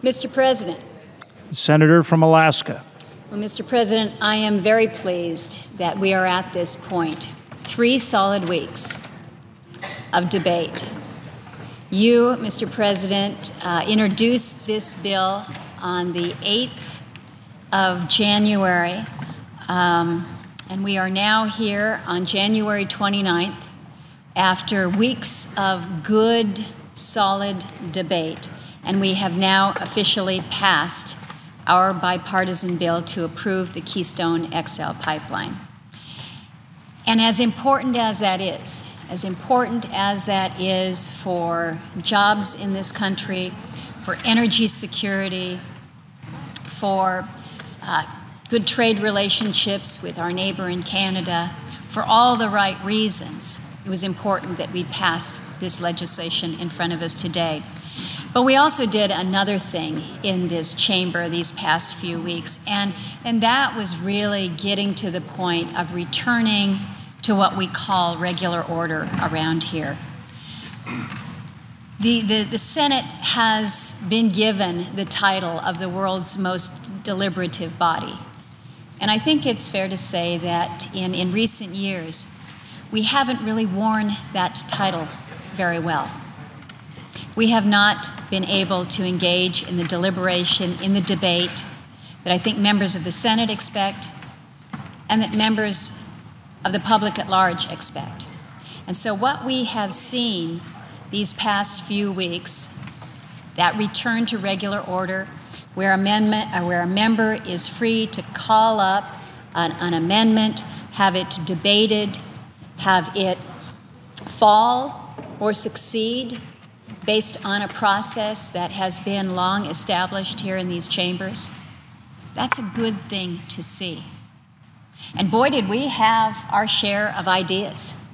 Mr. President. Senator from Alaska. Well, Mr. President, I am very pleased that we are at this point. 3 solid weeks of debate. You, Mr. President, introduced this bill on the 8th of January, and we are now here on January 29th after weeks of good, solid debate, and we have now officially passed our bipartisan bill to approve the Keystone XL pipeline. And as important as that is for jobs in this country, for energy security, for good trade relationships with our neighbor in Canada, for all the right reasons, it was important that we pass this legislation in front of us today. But we also did another thing in this chamber these past few weeks, and that was really getting to the point of returning to what we call regular order around here. The Senate has been given the title of the world's most deliberative body. And I think it's fair to say that in recent years, we haven't really worn that title very well. We have not been able to engage in the deliberation, in the debate that I think members of the Senate expect and that members of the public at large expect. And so what we have seen these past few weeks, that return to regular order, where a member is free to call up an amendment, have it debated, have it fall or succeed based on a process that has been long established here in these chambers, that's a good thing to see. And boy, did we have our share of ideas.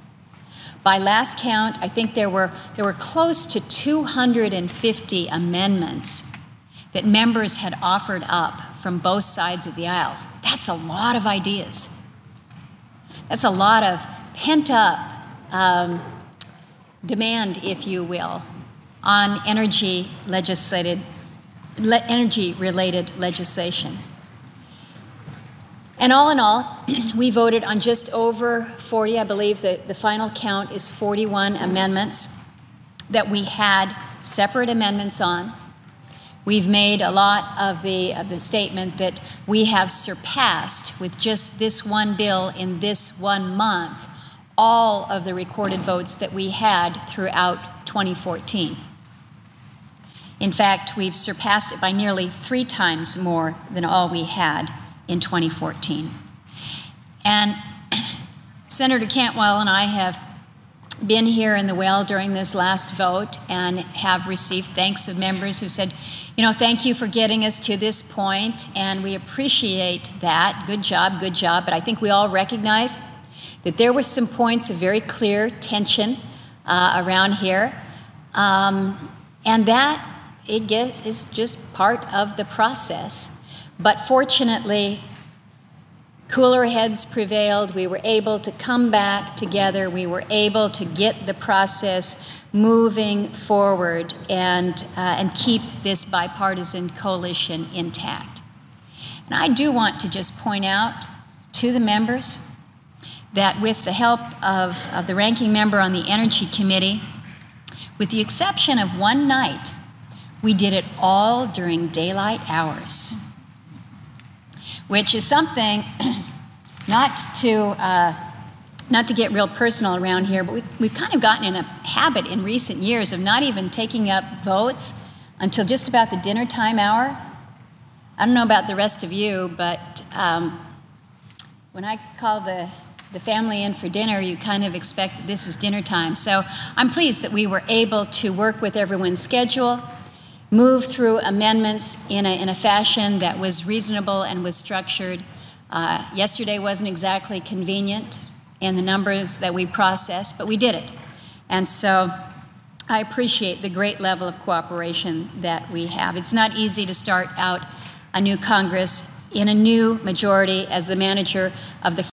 By last count, I think there were close to 250 amendments that members had offered up from both sides of the aisle. That's a lot of ideas. That's a lot of pent-up demand, if you will, on energy-related legislation. And all in all, we voted on just over 40, I believe the final count is 41 amendments that we had separate amendments on. We've made a lot of the statement that we have surpassed, with just this one bill in this 1 month, all of the recorded votes that we had throughout 2014. In fact, we've surpassed it by nearly 3 times more than all we had in 2014. And Senator Cantwell and I have been here in the well during this last vote and have received thanks of members who said, you know, thank you for getting us to this point, and we appreciate that. Good job, but I think we all recognize that there were some points of very clear tension around here, and that is just part of the process. But fortunately, cooler heads prevailed. We were able to come back together. We were able to get the process moving forward and keep this bipartisan coalition intact. And I do want to just point out to the members that with the help of the ranking member on the Energy Committee, with the exception of one night, we did it all during daylight hours, which is something, not to get real personal around here, but we've kind of gotten in a habit in recent years of not even taking up votes until just about the dinner time hour. I don't know about the rest of you, but when I call the family in for dinner, you kind of expect that this is dinner time. So I'm pleased that we were able to work with everyone's schedule, move through amendments in a fashion that was reasonable and was structured. Yesterday wasn't exactly convenient in the numbers that we processed, but we did it. And so I appreciate the great level of cooperation that we have. It's not easy to start out a new Congress in a new majority as the manager of the